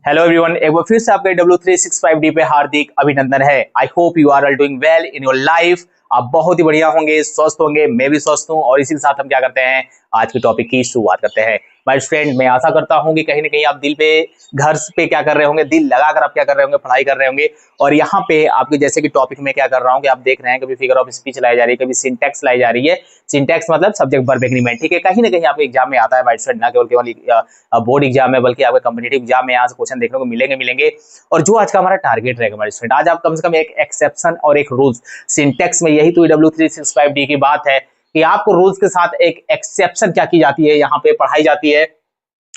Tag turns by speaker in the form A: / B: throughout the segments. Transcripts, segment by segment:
A: Hello everyone, एक बार फिर से आपका W365D पे हार्दिक अभिनंदन है। I hope you are all doing well in your life. आप बहुत ही बढ़िया होंगे, स्वस्थ होंगे, मैं भी स्वस्थ हूँ। और इसी के साथ हम क्या करते हैं, आज के टॉपिक की शुरुआत करते हैं। माय फ्रेंड, मैं आशा करता हूँ कि कहीं ना कहीं आप दिल पे, घर पे क्या कर रहे होंगे, दिल लगाकर आप क्या कर रहे होंगे, पढ़ाई कर रहे होंगे। और यहाँ पे आपके जैसे कि टॉपिक में क्या कर रहा हूँ कि आप देख रहे हैं, कभी फिगर ऑफ स्पीच लाई जा रही है, कभी सिंटैक्स लाई जा रही है। सिंटैक्स मतलब सब्जेक्ट वर्ब एग्रीमेंट, ठीक है। कहीं ना कहीं आपके एग्जाम में आता है माय फ्रेंड, ना केवल बोर्ड एग्जाम है बल्कि आपके कॉम्पिटिटिव एग्जाम में यहाँ से क्वेश्चन देखने को मिलेंगे। और जो आज का हमारा टारगेट रहेगा हमारे स्टूडेंट, आज आप कम से कम एक एक्सेप्शन और एक रूल्स सिंटेक्स में, यही तो W365D की बात है कि आपको रूल्स के साथ एक एक्सेप्शन क्या की जाती है, यहाँ पे पढ़ाई जाती है।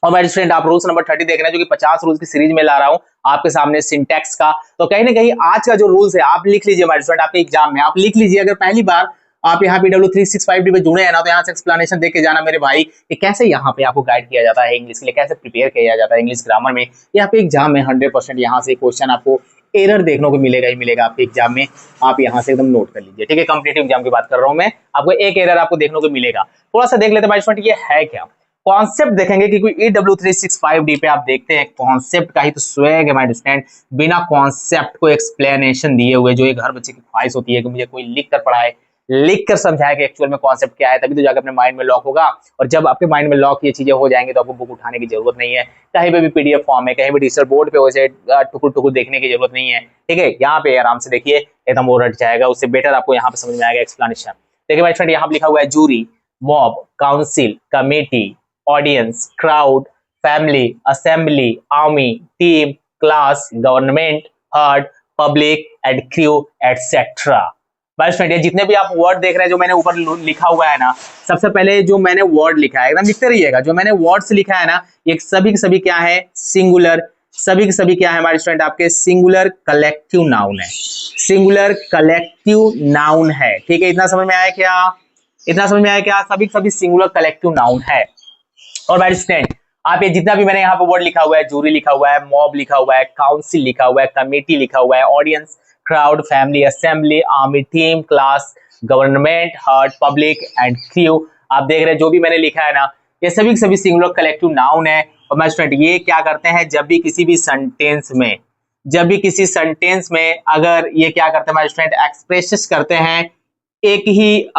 A: और मेरे स्टूडेंट, आप रूल्स नंबर 30 देख रहे हैं, जो कि 50 रूल्स की सीरीज में ला रहा हूं आपके सामने सिंटैक्स का। तो कहीं ना कहीं आज का जो रूल्स है आप लिख लीजिए मेरे स्टूडेंट, आपके एग्जाम में आप लिख लीजिए। अगर पहली बार आप यहाँ पे W365D पे जुड़े हैं ना, तो यहाँ से एक्सप्लेनेशन देख के जाना मेरे भाई कि कैसे यहाँ पे आपको गाइड किया जाता है इंग्लिश के लिए, कैसे प्रिपेयर किया जाता है इंग्लिश ग्रामर में। यहाँ पे एग्जाम में 100% यहाँ से क्वेश्चन आपको एरर देखने को मिलेगा ही मिलेगा आपके एग्जाम में। आप यहाँ से एकदम नोट कर लीजिए, ठीक है। कॉम्पिटिटिव एग्जाम की बात कर रहा हूँ मैं, आपको एक एरर आपको देखने को मिलेगा। थोड़ा सा देख लेते हैं भाई स्टूडेंट, ये है क्या कॉन्सेप्ट देखेंगे कि कोई W365D पे आप देखते हैं कॉन्सेप्ट का ही तो स्वैग है माय स्टूडेंट। बिना कॉन्सेप्ट को एक्सप्लेनेशन दिए हुए, जो एक हर बच्चे की ख्वाहिश होती है कि मुझे कोई लिख कर पढ़ाए, लिख कर समझाए कि एक्चुअल में कॉन्सेप्ट क्या है, तभी तो जाकर अपने माइंड में लॉक होगा। और जब आपके माइंड में लॉक ये चीजें हो जाएंगी तो आपको बुक उठाने की जरूरत नहीं है, कहीं पे भी PDF फॉर्म है, कहीं भी डिजिटल बोर्ड पे वैसे टुकुर टुकुर देखने की जरूरत नहीं है, ठीक है। यहाँ पे आराम से देखिए, एकदम वो रट जाएगा, उससे बेटर आपको यहाँ पे समझ में आएगा एक्सप्लेनेशन। देखिए माय फ्रेंड, यहाँ पे लिखा हुआ है jury, mob, council, committee, audience, crowd, family, assembly, army, team, class, government, herd, public and crew etcetera. भाई स्टूडेंट, ये जितने भी आप वर्ड देख रहे हैं जो मैंने ऊपर लिखा हुआ है ना, सबसे पहले जो मैंने वर्ड लिखा है एकदम लिखते रहिएगा, जो मैंने वर्ड्स लिखा है ना, ये सभी के सभी क्या है, सिंगुलर। सभी के सभी क्या है हमारे स्टूडेंट, आपके सिंगुलर कलेक्टिव नाउन है, सिंगुलर कलेक्टिव नाउन है, ठीक है। इतना समझ में आया क्या? इतना समझ में आया क्या? सभी के सभी सिंगुलर कलेक्टिव नाउन है। और भाई स्टूडेंट, आप ये जितना भी मैंने यहाँ पे वर्ड लिखा हुआ है, जूरी लिखा हुआ है, मॉब लिखा हुआ है, काउंसिल लिखा हुआ है, कमेटी लिखा हुआ है, audience, crowd, family, assembly, army, team, class, government, herd, public and crew, आप देख रहे हैं जो भी मैंने लिखा है ना, ये सभी सभी सिंगुलर कलेक्टिव नाउन है। और माय स्टूडेंट, ये क्या करते हैं, जब भी किसी भी सेंटेंस में, जब भी किसी सेंटेंस में अगर ये क्या करते हैं माय स्टूडेंट, एक्सप्रेस करते हैं एक ही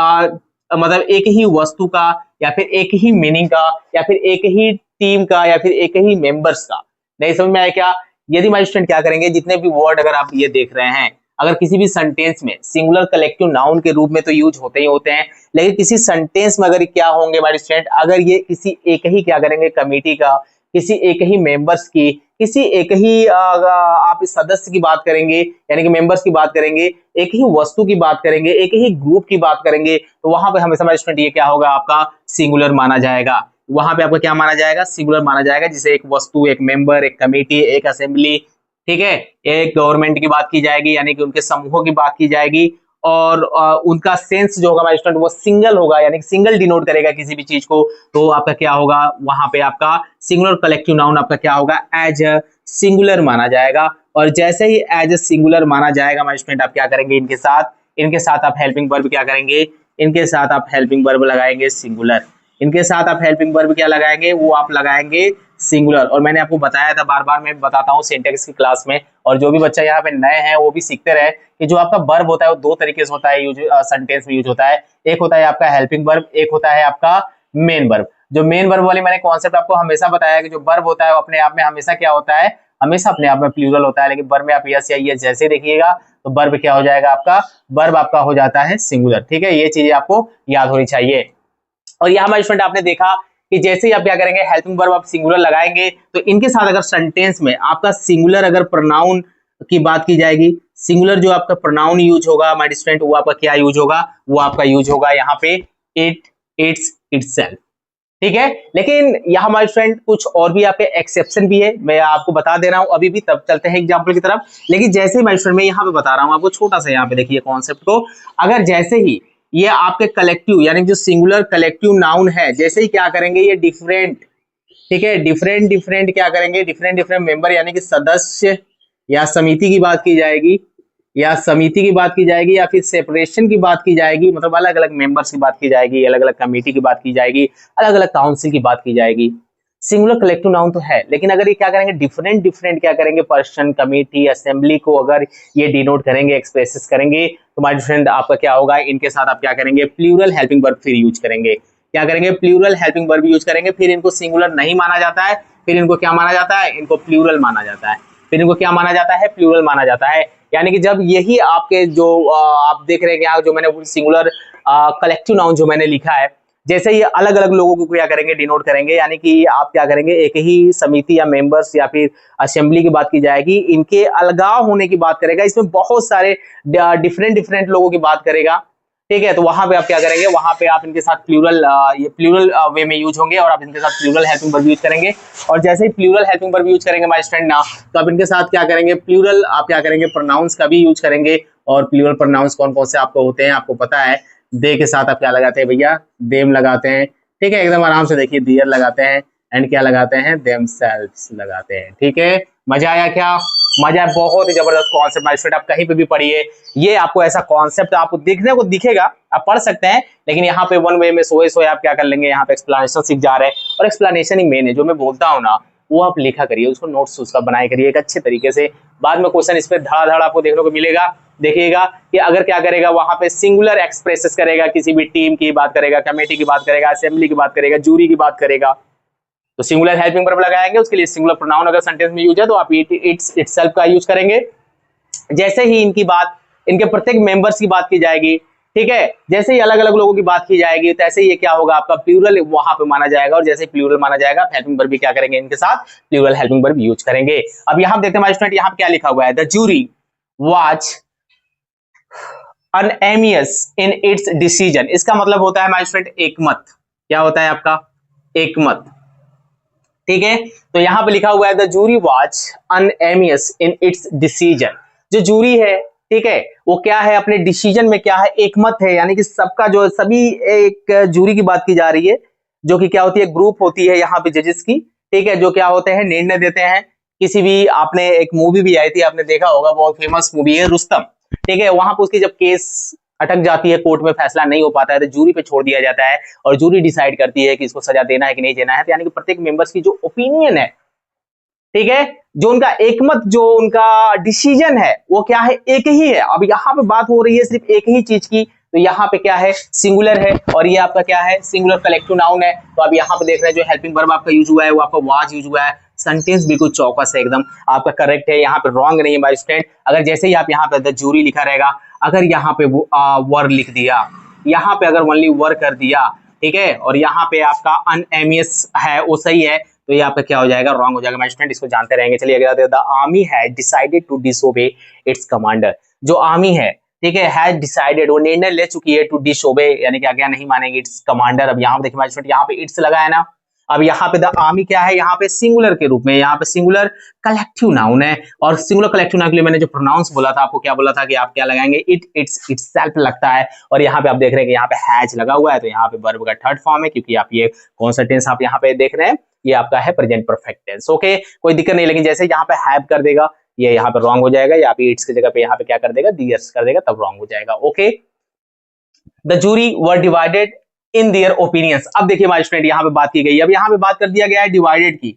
A: मतलब एक ही वस्तु का, या फिर एक ही मीनिंग का, या फिर एक ही टीम का, या फिर एक ही मेंबर्स का। नहीं समझ में आया क्या? यदि माय स्टूडेंट क्या करेंगे, जितने भी वर्ड अगर आप ये देख रहे हैं, अगर किसी भी सेंटेंस में सिंगुलर कलेक्टिव नाउन के रूप में तो यूज होते ही होते हैं, लेकिन किसी सेंटेंस में अगर क्या होंगे माय स्टूडेंट, अगर ये किसी एक ही क्या करेंगे, कमेटी का, किसी एक ही मेंबर्स की, किसी एक ही आप सदस्य की बात करेंगे, यानी कि मेंबर्स की बात करेंगे, एक ही वस्तु की बात करेंगे, एक ही ग्रुप की बात करेंगे, तो वहां पे हमेशा स्टूडेंट ये क्या होगा, आपका सिंगुलर माना जाएगा। वहां पे आपका क्या माना जाएगा, सिंगुलर माना जाएगा। जिसे एक वस्तु, एक मेंबर, एक कमेटी, एक असेंबली, ठीक है, एक गवर्नमेंट की बात की जाएगी, यानी कि उनके समूहों की बात की जाएगी। और उनका सेंस जो होगा स्टूडेंट, वो सिंगल होगा, यानी कि सिंगल डिनोट करेगा किसी भी चीज को। तो आपका क्या होगा, वहां पे आपका सिंगुलर कलेक्टिव नाउन आपका क्या होगा, एज अ सिंगुलर माना जाएगा। और जैसे ही एज अ सिंगुलर माना जाएगा माय स्टूडेंट, आप क्या करेंगे, इनके साथ आप हेल्पिंग वर्ब क्या करेंगे, इनके साथ आप हेल्पिंग वर्ब लगाएंगे सिंगुलर। इनके साथ आप हेल्पिंग वर्ब क्या लगाएंगे, वो आप लगाएंगे सिंगुलर। और मैंने आपको बताया था, बार बार मैं बताता हूँ सिंटेक्स की क्लास में, और जो भी बच्चा यहाँ पे नए हैं वो भी सीखते रहे कि जो आपका वर्ब होता है वो दो तरीके से होता है, यूज सेंटेंस में यूज होता है। एक होता है आपका हेल्पिंग वर्ब, एक होता है आपका मेन वर्ब। जो मेन वर्ब वाली मैंने कॉन्सेप्ट आपको हमेशा बताया कि जो वर्ब होता है वो अपने आप में हमेशा क्या होता है, हमेशा अपने आप में प्लूरल होता है। लेकिन वर्ब में आप यस या ये जैसे देखिएगा तो वर्ब क्या हो जाएगा, आपका वर्ब आपका हो जाता है सिंगुलर, ठीक है। ये चीजें आपको याद होनी चाहिए। और यहाँ हमारे स्टूडेंट आपने देखा कि जैसे ही आप क्या करेंगे, हेल्पिंग वर्ब आप सिंगुलर लगाएंगे, तो इनके साथ अगर सेंटेंस में आपका सिंगुलर अगर प्रोनाउन की बात की जाएगी, सिंगुलर जो आपका प्रोनाउन यूज होगा हमारे स्टूडेंट, वो आपका क्या यूज होगा, वो आपका यूज होगा यहाँ पे इट, इट्स, इटसेल्फ, ठीक है। लेकिन यहाँ हमारे फ्रेंड कुछ और भी आपके एक्सेप्शन भी है, मैं आपको बता दे रहा हूँ अभी भी, तब चलते हैं एग्जांपल की तरफ। लेकिन जैसे ही माय फ्रेंड मैं यहाँ पे बता रहा हूँ आपको, छोटा सा यहाँ पे देखिए कॉन्सेप्ट को, अगर जैसे ही ये आपके कलेक्टिव, यानी जो सिंगुलर कलेक्टिव नाउन है, जैसे ही क्या करेंगे, ये डिफरेंट, ठीक है, डिफरेंट डिफरेंट क्या करेंगे, डिफरेंट डिफरेंट मेंबर, यानी कि सदस्य या समिति की बात की जाएगी, या समिति की बात की जाएगी, या फिर सेपरेशन की बात की जाएगी, मतलब अलग अलग मेंबर्स की बात की जाएगी, अलग अलग कमेटी की बात की जाएगी, अलग अलग काउंसिल की बात की जाएगी। सिंगुलर कलेक्टिव नाउन तो है, लेकिन अगर ये क्या करेंगे डिफरेंट डिफरेंट क्या करेंगे पर्सन, कमेटी, असेंबली को अगर ये डिनोट करेंगे, एक्सप्रेसेस करेंगे, तो माय फ्रेंड आपका क्या होगा, इनके साथ आप क्या करेंगे प्लूरल हेल्पिंग वर्ब फिर यूज करेंगे। क्या करेंगे प्लूरल हेल्पिंग वर्ब यूज करेंगे। फिर इनको सिंगुलर नहीं माना जाता है, फिर इनको क्या माना जाता है, इनको प्लूरल माना जाता है। फिर इनको क्या माना जाता है, प्लूरल माना जाता है। यानी कि जब यही आपके जो आप देख रहे हैं यहाँ जो मैंने सिंगुलर कलेक्टिव नाउन जो मैंने लिखा है, जैसे ही अलग अलग लोगों को क्या करेंगे डिनोट करेंगे, यानी कि आप क्या करेंगे एक ही समिति या मेंबर्स या फिर असेंबली की बात की जाएगी, इनके अलगाव होने की बात करेगा, इसमें बहुत सारे डिफरेंट डिफरेंट लोगों की बात करेगा, ठीक है। तो वहां पे आप क्या करेंगे, वहां पे आप इनके साथ प्लूरल ये प्लूरल वे में यूज होंगे और आप इनके साथ प्लूरल हेल्पिंग वर्ब यूज करेंगे। और जैसे ही प्लूरल हेल्पिंग वर्ब यूज करेंगे माय स्टूडेंट ना, तो आप इनके साथ क्या करेंगे प्लूरल आप क्या करेंगे प्रोनाउंस का भी यूज करेंगे। और प्लूरल प्रोनाउंस कौन कौन से आपको होते हैं आपको पता है, दे के साथ आप क्या लगाते हैं भैया, देम लगाते हैं, ठीक है, एकदम आराम से देखिए दियर लगाते हैं, एंड क्या लगाते हैं, देमसेल्व्स लगाते हैं, ठीक है। मजा आया क्या, मजा है, बहुत ही जबरदस्त कॉन्सेप्ट माय स्टूडेंट, आप कहीं पे भी पढ़िए ये आपको ऐसा कॉन्सेप्ट आपको देखने को दिखेगा, आप पढ़ सकते हैं, लेकिन यहाँ पे वन वे में सोए आप क्या कर लेंगे, यहाँ पे एक्सप्लेनेशन सीख जा रहे हैं। और एक्सप्लेनेशन ही मेन है, जो मैं बोलता हूँ ना वो आप लिखा करिए, उसको नोट्स उसका बनाए करिए एक अच्छे तरीके से। बाद में क्वेश्चन इस पे धड़ाधड़ आपको देखने को मिलेगा। देखिएगा कि अगर क्या करेगा वहां पे सिंगुलर एक्सप्रेसेस करेगा, किसी भी टीम की बात करेगा, कमेटी की बात करेगा, असेंबली की बात करेगा, जूरी की बात करेगा, तो सिंगुलर हेल्पिंग वर्ब लगाएंगे। उसके लिए सिंगुलर प्रोनाउन अगर सेंटेंस में यूज है तो आप इट्स इटसेल्फ का यूज करेंगे। जैसे ही इनकी बात, इनके प्रत्येक मेंबर्स की बात की जाएगी, ठीक है, जैसे ही अलग अलग लोगों की बात की जाएगी, तो ऐसे ही ये क्या होगा आपका प्लूरल वहां पे माना जाएगा। और जैसे ही प्लूरल माना जाएगा हेल्पिंग वर्ब भी क्या करेंगे इनके साथ प्लूरल हेल्पिंग वर्ब यूज करेंगे। अब यहां देखते हैं माय स्टूडेंट, यहां पे क्या लिखा हुआ है, the jury was unanimous in its decision. इसका मतलब होता है माय स्टूडेंट एकमत। क्या होता है आपका, एकमत, ठीक है। तो यहां पे लिखा हुआ है the jury was unanimous in its decision. जो जूरी है, ठीक है, वो क्या है अपने डिसीजन में क्या है, एकमत है, यानी कि सबका जो सभी एक जूरी की बात की जा रही है, जो कि क्या होती है ग्रुप होती है यहाँ पे जजेस की, ठीक है, जो क्या होते हैं निर्णय देते हैं। किसी भी आपने एक मूवी भी आई थी आपने देखा होगा, बहुत फेमस मूवी है रुस्तम, ठीक है, वहां पर उसकी जब केस अटक जाती है, कोर्ट में फैसला नहीं हो पाता है, तो जूरी पे छोड़ दिया जाता है और जूरी डिसाइड करती है कि इसको सजा देना है कि नहीं देना है। तो यानी कि प्रत्येक मेंबर्स की जो ओपिनियन है, ठीक है, जो उनका एकमत, जो उनका डिसीजन है वो क्या है, एक ही है। अब यहाँ पे बात हो रही है सिर्फ एक ही चीज की, तो यहाँ पे क्या है सिंगुलर है, और ये आपका क्या है सिंगुलर कलेक्टिव नाउन है। तो अब यहाँ पे देख रहे हैं जो हेल्पिंग वर्ब आपका यूज हुआ है वो आपका वाज यूज हुआ है। सेंटेंस बिल्कुल चौकस है एकदम आपका करेक्ट है, यहाँ पे रॉन्ग नहीं है माय स्टूडेंट। अगर जैसे ही आप यहाँ पे द जूरी लिखा रहेगा, अगर यहाँ पे वर लिख दिया, यहाँ पे अगर ओनली वर कर दिया, ठीक है, और यहाँ पे आपका अनएमियस है वो सही है, तो ये आपका क्या हो जाएगा, रॉन्ग हो जाएगा माय स्टूडेंट, इसको जानते रहेंगे। चलिए अगला, the army had decided to disobey its commander. जो आर्मी है, ठीक है, हैज डिसाइडेड, वो निर्णय ले चुकी है, टू डिसोबे यानी कि क्या नहीं मानेंगे इट्स कमांडर। अब यहाँ पे देखिए माय स्टूडेंट, यहाँ पे इट्स लगा है ना, अब यहाँ पे द आर्मी क्या है, यहाँ पे सिंगुलर के रूप में, यहाँ पे सिंगुलर कलेक्टिव नाउन है। और सिंगुलर कलेक्टिव नाउन के लिए मैंने जो प्रोनाउंस बोला था आपको, क्या बोला था कि आप क्या लगाएंगे, इट, इट्स, इटसेल्फ लगता है। और यहाँ पे आप देख रहे हैं कि यहाँ पे हैज लगा हुआ है, तो यहाँ पे वर्ब का थर्ड फॉर्म है, क्योंकि आप ये कौन सा टेंस आप यहाँ पे देख रहे हैं, ये आपका है प्रेजेंट परफेक्ट टेंस। ओके, कोई दिक्कत नहीं, लेकिन जैसे यहाँ पे हैव कर देगा ये यहाँ पे रॉन्ग हो जाएगा, या पे इट्स की जगह पे यहाँ पे क्या कर देगा, दियर्स कर देगा, तब रॉन्ग हो जाएगा। Okay, the jury were divided in their opinions. अब देखिए माय स्टूडेंट, यहाँ पे बात की गई, अब यहाँ पे बात कर दिया गया है डिवाइडेड की,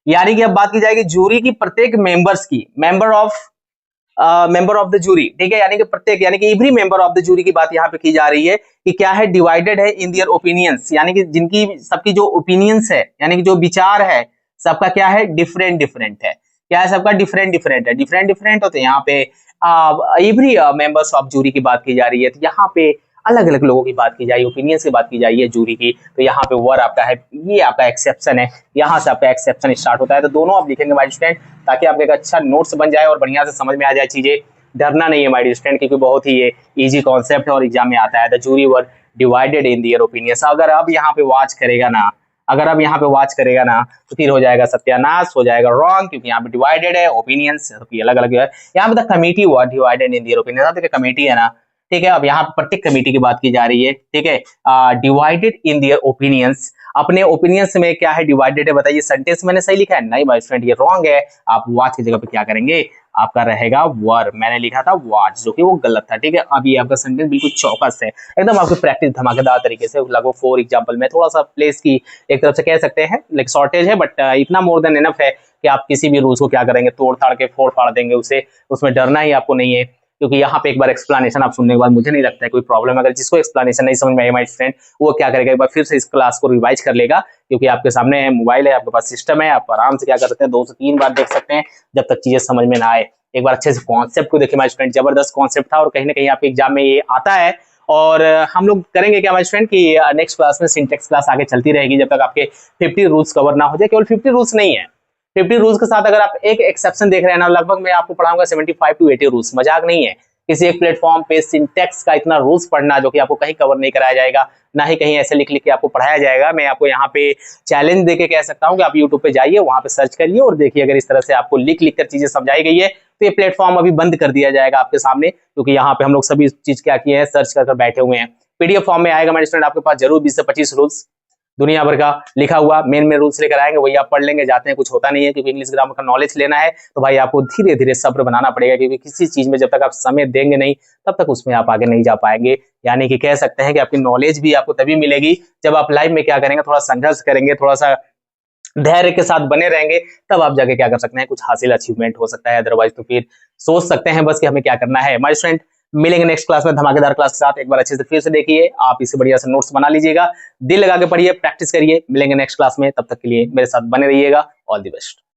A: यानी कि अब बात की जाएगी जूरी की प्रत्येक मेंबर्स की, मेंबर ऑफ द जूरी, ठीक है, यानी कि प्रत्येक, यानी कि every member of the jury की बात यहाँ पे की जा रही है कि क्या है, डिवाइडेड है इन देयर ओपिनियंस, यानी कि जिनकी सबकी जो ओपिनियंस है, यानी कि जो विचार है सबका क्या है, डिफरेंट डिफरेंट है। क्या है, सबका डिफरेंट डिफरेंट है, डिफरेंट डिफरेंट होते हैं। यहाँ पे एवरी मेंबर्स ऑफ जूरी की बात की जा रही है, तो यहाँ पे अलग अलग लोगों की बात की जाए, ओपिनियंस की बात की जाए जूरी की, तो यहाँ पे वर आपका है, ये आपका एक्सेप्शन है, यहाँ से आपका एक्सेप्शन स्टार्ट होता है। तो दोनों आप लिखेंगे माय स्टूडेंट, ताकि आपका एक अच्छा नोट्स बन जाए और बढ़िया से समझ में आ जाए चीजें। डरना नहीं है माय स्टूडेंट, क्योंकि बहुत ही ये इजी कॉन्सेप्ट है और एग्जाम में आता है। The jury were divided in their opinions. अगर अब यहाँ पे वॉच करेगा ना, अगर अब यहाँ पे वॉच करेगा ना, तो फिर हो जाएगा सत्यानाश, हो जाएगा रॉन्ग, क्योंकि यहाँ पे डिवाइडेड है, ओपिनियंस अलग अलग है। यहाँ पे the committee were divided in their opinions, देखिए कमेटी है ना, ठीक है, अब यहाँ पे प्रत्येक कमेटी की बात की जा रही है, ठीक है, डिवाइडेड इन देयर ओपिनियंस, अपने ओपिनियंस में क्या है, डिवाइडेड है। बताइए सेंटेंस मैंने सही लिखा है, नहीं माय फ्रेंड ये रॉन्ग है, आप वाच की जगह पे क्या करेंगे, आपका रहेगा वर। मैंने लिखा था वॉच, जो कि वो गलत था। ठीक है, अब ये आपका सेंटेंस बिल्कुल चौकस है, एकदम आपकी प्रैक्टिस धमाकेदार तरीके से। लगभग 4 एग्जाम्पल में थोड़ा सा प्लेस की एक तरफ से कह सकते हैं लाइक शॉर्टेज है, बट इतना मोर देन इनफ है कि आप किसी भी रूल्स को क्या करेंगे, तोड़ ताड़ के फोड़ फाड़ देंगे उसे। उसमें डरना ही आपको नहीं है, क्योंकि यहाँ पे एक बार एक्सप्लेनेशन आप सुनने के बाद मुझे नहीं लगता है कोई प्रॉब्लम। अगर जिसको एक्सप्लेनेशन नहीं समझ में आई माय फ्रेंड, वो क्या करेगा, एक बार फिर से इस क्लास को रिवाइज कर लेगा, क्योंकि आपके सामने मोबाइल है, आपके पास सिस्टम है, आप आराम से क्या कर सकते हैं, 2 से 3 बार देख सकते हैं जब तक चीजें समझ में ना आए। एक बार अच्छे से कॉन्सेप्ट को देखिए माय फ्रेंड, जबरदस्त कॉन्सेप्ट था और कहीं ना कहीं आपके एग्जाम में ये आता है। और हम लोग करेंगे क्या माय फ्रेंड कि नेक्स्ट क्लास में सिंटेक्स क्लास आगे चलती रहेगी जब तक आपके 50 रूल्स कवर ना हो जाए। केवल 50 रूल्स नहीं है, 50 रूल्स के साथ अगर आप एक एक्सेप्शन देख रहे हैं ना, लगभग मैं आपको पढ़ाऊंगा 75 to 80 रूल्स। मजाक नहीं है, किसी एक प्लेटफॉर्म पे सिंटेक्स का इतना रूल्स पढ़ना जो कि आपको कहीं कवर नहीं कराया जाएगा, ना ही कहीं ऐसे लिख लिख के आपको पढ़ाया जाएगा। मैं आपको यहाँ पे चैलेंज देके कह सकता हूँ कि आप यूट्यूब पे जाइए, वहां पे सर्च करिए और देखिए, अगर इस तरह से आपको लिख लिख कर चीजें समझाई गई है तो ये प्लेटफॉर्म अभी बंद कर दिया जाएगा आपके सामने, क्योंकि यहाँ पे हम लोग सभी चीज क्या किए हैं, सर्च कर बैठे हुए हैं। पीडीएफ फॉर्म में आएगा मेरे स्टूडेंट आपके पास जरूर 20 से 25 रूल्स दुनिया भर का लिखा हुआ, मेन रूल्स लेकर आएंगे, वही आप पढ़ लेंगे। जाते हैं, कुछ होता नहीं है, क्योंकि इंग्लिश ग्रामर का नॉलेज लेना है तो भाई आपको धीरे धीरे सब्र बनाना पड़ेगा, क्योंकि किसी चीज में जब तक आप समय देंगे नहीं तब तक उसमें आप आगे नहीं जा पाएंगे। यानी कि कह सकते हैं कि आपकी नॉलेज भी आपको तभी मिलेगी जब आप लाइफ में क्या करेंगे, थोड़ा संघर्ष करेंगे, थोड़ा सा धैर्य के साथ बने रहेंगे, तब आप जाके क्या कर सकते हैं, कुछ हासिल अचीवमेंट हो सकता है। अदरवाइज तो फिर सोच सकते हैं बस कि हमें क्या करना है। माय फ्रेंड, मिलेंगे नेक्स्ट क्लास में धमाकेदार क्लास के साथ। एक बार अच्छे से फिर से देखिए, आप इसे बढ़िया से नोट्स बना लीजिएगा, दिल लगा के पढ़िए, प्रैक्टिस करिए। मिलेंगे नेक्स्ट क्लास में, तब तक के लिए मेरे साथ बने रहिएगा। All the best.